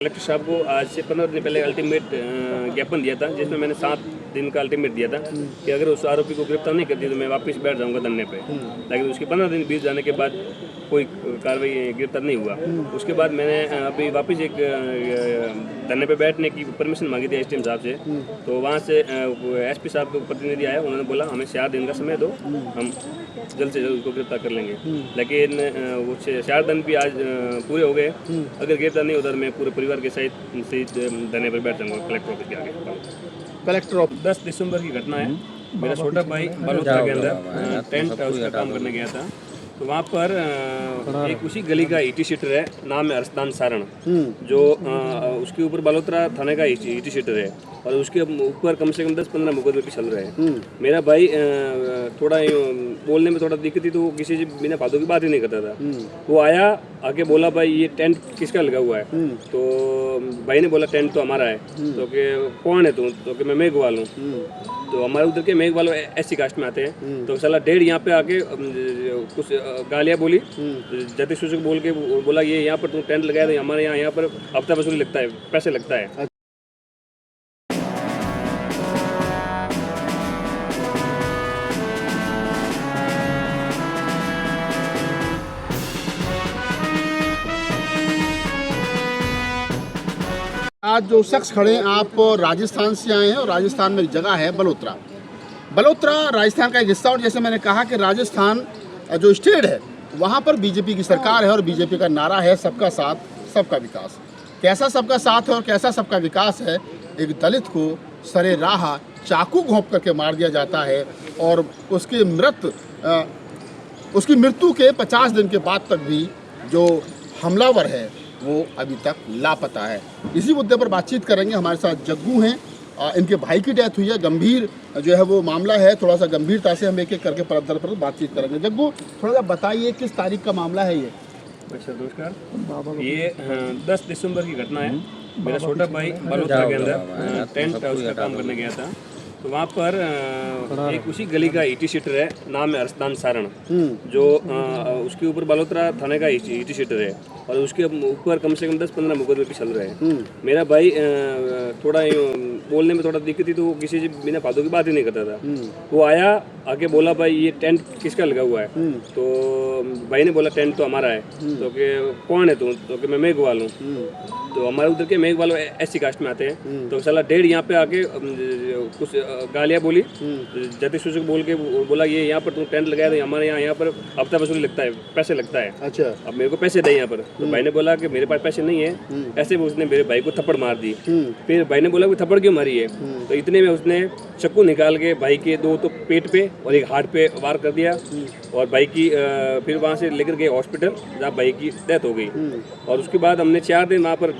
Collector साहब को आज से 15 दिन पहले अल्टीमेट ज्ञापन दिया था, जिसमें मैंने 7 दिन का अल्टीमेट दिया था कि अगर उस आरोपी को गिरफ्तार नहीं करती तो मैं वापस बैठ जाऊंगा धरने पे। लेकिन उसके 15 दिन बीत जाने के बाद कोई कार्रवाई गिरफ्तार नहीं हुआ। उसके बाद मैंने अभी वापस एक धरने पे बैठने की परमिशन मांगी थी एसडीएम साहब से। तो वहाँ से एसपी साहब को प्रतिनिधि आया, उन्होंने बोला हमें 4 दिन का समय दो, हम जल्द से जल्द उसको गिरफ्तार कर लेंगे। लेकिन वो 4 दिन भी आज पूरे हो गए। अगर गिरफ्तार नहीं होता तो मैं पूरे परिवार के सहित धरने पर बैठ जाऊंगा कलेक्टर ऑफिस के आगे। कलेक्टर ऑफिस 10 दिसंबर की घटना है। मेरा छोटा भाई बलोत्रा के अंदर टेंट हाउस का काम करने गया था। तो वहाँ पर एक उसी गली का ईटी शीटर है, नाम है अरसदान सारण, जो उसके ऊपर बलोत्रा थाने का ईटी शीटर है और उसके ऊपर कम से कम 10-15 मुकदमे भी चल रहे हैं। मेरा भाई थोड़ा बोलने में थोड़ा दिक्कत थी, तो वो किसी से बिना फालतू की बात ही नहीं करता था। वो आया, आके बोला भाई ये टेंट किसका लगा हुआ है? तो भाई ने बोला टेंट तो हमारा है। तो कि कौन है तू? तो कि मैं मेघवाल हूँ। तो हमारे उधर के मेघवाल एससी कास्ट में आते हैं। तो साला डेढ़ यहाँ पे आके कुछ गालियाँ बोली, जाति सूचक बोल के बोला ये यहाँ पर तुम टेंट लगाया तो हमारे यहाँ पर हफ्ता वसूली लगता है, पैसे लगता है। आज जो शख्स खड़े हैं, आप राजस्थान से आए हैं और राजस्थान में जगह है बलोत्रा। बलोत्रा राजस्थान का एक हिस्सा, और जैसे मैंने कहा कि राजस्थान जो स्टेट है वहाँ पर बीजेपी की सरकार है और बीजेपी का नारा है सबका साथ सबका विकास। कैसा सबका साथ है और कैसा सबका विकास है? एक दलित को सरे राह चाकू घोंप करके मार दिया जाता है और उसकी मृत्यु के 50 दिन के बाद तक भी जो हमलावर है वो अभी तक लापता है। इसी मुद्दे पर बातचीत करेंगे। हमारे साथ जग्गू हैं, इनके भाई की डेथ हुई है, गंभीर जो है वो मामला है। थोड़ा सा गंभीरता से हम एक एक करके परत दर पर बातचीत करेंगे। जग्गू, थोड़ा सा बताइए किस तारीख का मामला है ये? अच्छा, नमस्कार। ये 10 दिसंबर की घटना है। मेरा छोटा भाई बलोत्रा के अंदर टेंट हाउस का काम करने गया था। तो वहाँ पर एक उसी गली का ईटी शीटर है, नाम है अरसदान सारण, जो उसके ऊपर बलोत्रा थाने का ईटी शीटर है और उसके ऊपर कम से कम 10-15 मुकदमे भी चल रहे हैं। मेरा भाई थोड़ा बोलने में थोड़ा दिक्कत थी, तो वो किसी से बिना फालतू की बात ही नहीं करता था। वो आया, आके बोला भाई ये टेंट किसका लगा हुआ है? तो भाई ने बोला टेंट तो हमारा है। तो कि कौन है तू? तो कि मैं मेघवाल हूँ। तो हमारे उधर के मेघवाल एससी कास्ट में आते हैं। तो साला डेढ़ यहाँ पे आके कुछ गालियाँ बोली, जाति सूचक बोल के बोला ये यहाँ पर तुम टेंट लगाया तो हमारे यहाँ पर हफ्ता वसूली लगता है, पैसे लगता है। अच्छा, अब मेरे को पैसे दे यहाँ पर। तो भाई ने बोला कि मेरे पास पैसे नहीं है। ऐसे में उसने मेरे भाई को थप्पड़ मार दी। फिर भाई ने बोला कि थप्पड़ क्यों मारी है? तो इतने में उसने चाकू निकाल के भाई के 2 तो पेट पे और एक हार्ट पे वार कर दिया और भाई की फिर वहाँ से लेकर गए हॉस्पिटल, जहाँ भाई की डेथ हो गई। और उसके बाद हमने 4 दिन वहाँ पर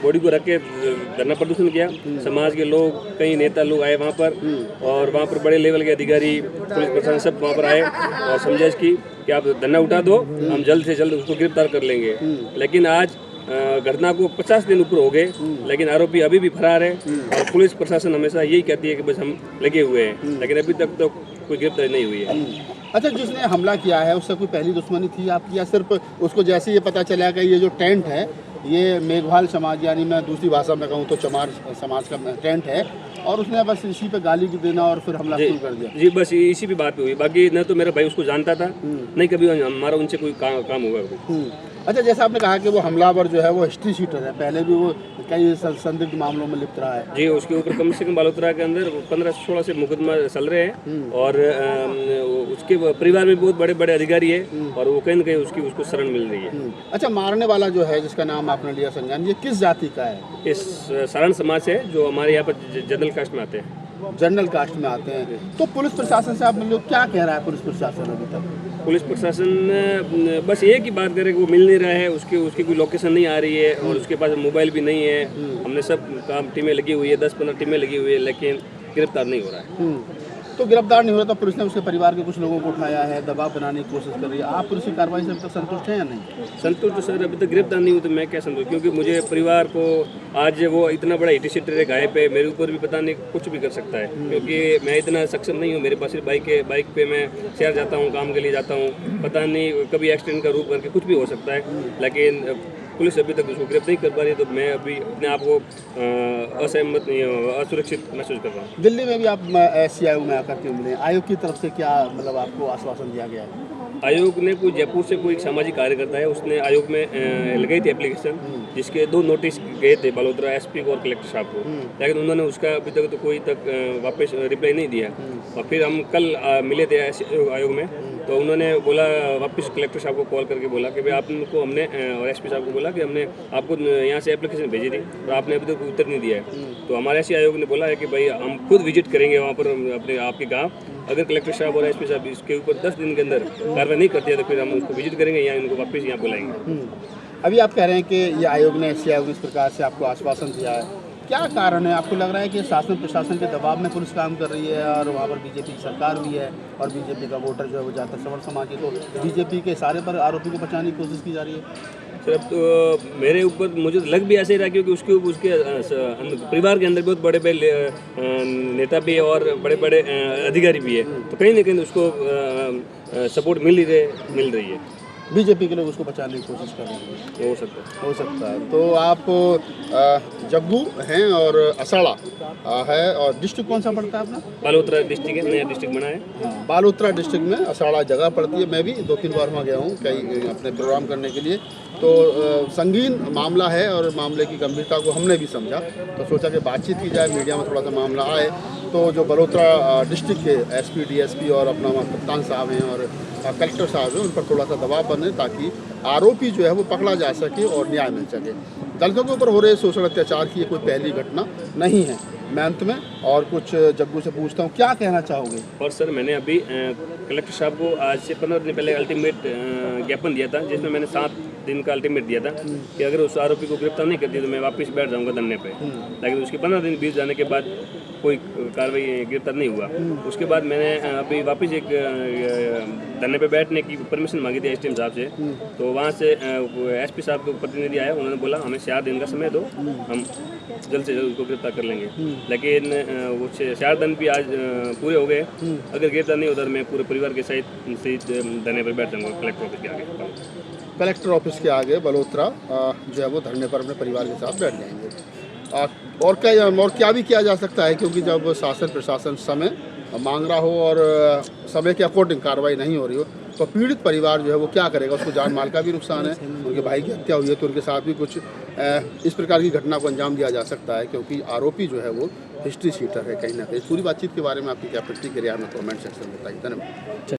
बॉडी को रख के धरना प्रदर्शन किया। समाज के लोग, कई नेता लोग आए वहाँ पर और वहाँ पर बड़े लेवल के अधिकारी, पुलिस प्रशासन सब वहाँ पर आए और समझाइश की कि आप धरना उठा दो, हम जल्द से जल्द उसको गिरफ्तार कर लेंगे। लेकिन आज घटना को 50 दिन ऊपर हो गए, लेकिन आरोपी अभी भी फरार है और पुलिस प्रशासन हमेशा यही कहती है कि बस हम लगे हुए हैं, लेकिन अभी तक तो कोई गिरफ्तारी नहीं हुई है। अच्छा, जिसने हमला किया है उससे कोई पहली दुश्मनी थी आपकी, या सिर्फ उसको जैसे ये पता चला कि ये जो टेंट है ये मेघवाल समाज, यानी मैं दूसरी भाषा में कहूँ तो चमार समाज का टेंट है, और उसने बस इसी पे गाली देना और फिर हमला शुरू कर दिया? जी, बस इसी भी बात पे हुई। बाकी न तो मेरा भाई उसको जानता था, नहीं कभी हमारा उनसे कोई काम हुआ। अच्छा, जैसा आपने कहा कि वो हमलावर जो है वो हिस्ट्री शीटर है, पहले भी वो कई संदिग्ध मामलों में लिप्त रहा है। जी, उसके ऊपर कम से कम बलोत्रा के अंदर 15-16 से मुकदमा चल रहे हैं और उसके परिवार में बहुत बड़े बड़े अधिकारी है और वो कहीं न कहीं उसको शरण मिल रही है। अच्छा, मारने वाला जो है जिसका नाम आपने लिया संज्ञान, ये किस जाति का है? इस सारण समाज से, जो हमारे यहाँ पर जनरल कास्ट में आते हैं। जनरल कास्ट में आते हैं। तो पुलिस प्रशासन से आप लोग क्या कह रहा है पुलिस प्रशासन अभी तक? पुलिस प्रशासन बस एक ही बात करे कि वो मिल नहीं रहा है, उसकी कोई लोकेशन नहीं आ रही है और उसके पास मोबाइल भी नहीं है। हमने सब काम टीमें लगी हुई है, 10-15 टीमें लगी हुई है, लेकिन गिरफ्तार नहीं हो रहा है। तो गिरफ्तार नहीं हो रहा, तो पुलिस ने उसके परिवार के कुछ लोगों को उठाया है, दबाव बनाने की कोशिश कर रही है। आप पुलिस की कार्रवाई से अभी तक संतुष्ट हैं या नहीं? संतुष्ट सर, अभी तक गिरफ्तार नहीं हुई तो मैं क्या संतुष्ट, क्योंकि मुझे परिवार को आज वो इतना बड़ा ईटी शीटर है गाय पे, मेरे ऊपर भी पता नहीं कुछ भी कर सकता है, क्योंकि मैं इतना सक्षम नहीं हूँ। मेरे पास सिर्फ बाइक पे मैं शहर जाता हूँ, काम के लिए जाता हूँ, पता नहीं कभी एक्सीडेंट का रूप करके कुछ भी हो सकता है। लेकिन पुलिस अभी तक उसको गिरफ्तार नहीं कर पा रही है, तो मैं अभी अपने आप को असहमत असुरक्षित महसूस कर रहा हूँ। दिल्ली में भी आप SC आयोग में आकर के मिले, आयोग की तरफ से क्या मतलब आपको आश्वासन दिया गया है? आयोग ने कोई जयपुर से कोई सामाजिक कार्यकर्ता है, उसने आयोग में लगाई थी एप्लीकेशन, जिसके 2 नोटिस गए थे बलोत्रा SP को और कलेक्टर साहब को, लेकिन उन्होंने उसका अभी तक तो कोई तक वापस रिप्लाई नहीं दिया। और फिर हम कल मिले थे आयोग में, तो उन्होंने बोला वापस कलेक्टर साहब को कॉल करके बोला कि भाई आपको हमने और SP साहब को बोला कि हमने आपको यहाँ से एप्लीकेशन भेजी थी और आपने अभी तक उत्तर नहीं दिया है। तो हमारे ऐसे आयोग ने बोला है कि भाई हम खुद विजिट करेंगे वहाँ पर अपने आपके गाँव, अगर कलेक्टर साहब और SP साहब इसके ऊपर 10 दिन के अंदर कार्रवाई नहीं करती है तो फिर हम उसको विजिट करेंगे या इनको वापस यहाँ बुलाएंगे। अभी आप कह रहे हैं कि ये आयोग ने SC आयोग ने इस प्रकार से आपको आश्वासन दिया है, क्या कारण है? आपको लग रहा है कि शासन प्रशासन के दबाव में पुलिस काम कर रही है और वहाँ पर BJP की सरकार भी है और BJP का वोटर जो है वो ज़्यादातर सवर्ण समाज है, तो BJP के इशारे पर आरोपी को बचाने की कोशिश की जा रही है? सर अब तो मेरे ऊपर मुझे लग भी ऐसे ही रहा, क्योंकि उसके परिवार के अंदर बहुत बड़े बड़े नेता भी है और बड़े बड़े अधिकारी भी है, तो कहीं ना कहीं उसको सपोर्ट मिल रही है। BJP के लोग उसको बचाने की कोशिश कर रहे हैं, हो सकता है। तो आप जग्गू हैं और असाड़ा है, और डिस्ट्रिक्ट कौन सा पड़ता है अपना? बालोतरा डिस्ट्रिक्ट है, नया डिस्ट्रिक्ट बना है। हाँ, बालोतरा डिस्ट्रिक्ट में असाड़ा जगह पड़ती है। मैं भी 2-3 बार वहाँ गया हूँ कई अपने प्रोग्राम करने के लिए। तो संगीन मामला है और मामले की गंभीरता को हमने भी समझा, तो सोचा कि बातचीत की जाए, मीडिया में थोड़ा सा मामला आए। तो जो बलोत्रा डिस्ट्रिक्ट के SP DSP और अपना वहाँ कप्तान साहब हैं और कलेक्टर साहब हैं, उन पर थोड़ा सा दबाव बने ताकि आरोपी जो है वो पकड़ा जा सके और न्याय मिल सके। दलितों के ऊपर हो रहे शोषण अत्याचार की ये कोई पहली घटना नहीं है। मैं अंत में और कुछ जग्गू से पूछता हूँ, क्या कहना चाहोगे? और सर मैंने अभी कलेक्टर साहब को आज से 15 दिन पहले अल्टीमेट ज्ञापन दिया था, जिसमें मैंने 7 दिन का अल्टीमेट दिया था कि अगर उस आरोपी को गिरफ्तार नहीं करती तो मैं वापस बैठ जाऊंगा धरने पे। लेकिन उसके 15 दिन बीत जाने के बाद कोई कार्रवाई गिरफ्तार नहीं हुआ। उसके बाद मैंने अभी वापस एक धरने पे बैठने की परमिशन मांगी थी SDM साहब से, तो वहाँ से SP साहब को प्रतिनिधि आया, उन्होंने बोला हमें 4 दिन का समय दो, हम जल्द से जल्द उसको गिरफ्तार कर लेंगे। लेकिन वो 4 दिन भी आज पूरे हो गए। अगर गिरफ्तार नहीं होता तो मैं पूरे परिवार के सहित धरने पर बैठ जाऊँगा कलेक्टर ऑफिस के आगे। कलेक्टर ऑफिस के आगे बलोत्रा जो है वो धरने पर अपने परिवार के साथ बैठ जाएंगे। और क्या भी किया जा सकता है, क्योंकि जब शासन प्रशासन समय मांग रहा हो और समय के अकॉर्डिंग कार्रवाई नहीं हो रही हो तो पीड़ित परिवार जो है वो क्या करेगा? उसको जान माल का भी नुकसान है, उनके भाई की हत्या हुई है तो उनके साथ भी कुछ इस प्रकार की घटना को अंजाम दिया जा सकता है, क्योंकि आरोपी जो है वो हिस्ट्री शीटर है कहीं ना कहीं। पूरी बातचीत के बारे में आपकी क्या प्रतिक्रिया है, हमें कमेंट सेक्शन में बताइए। धन्यवाद।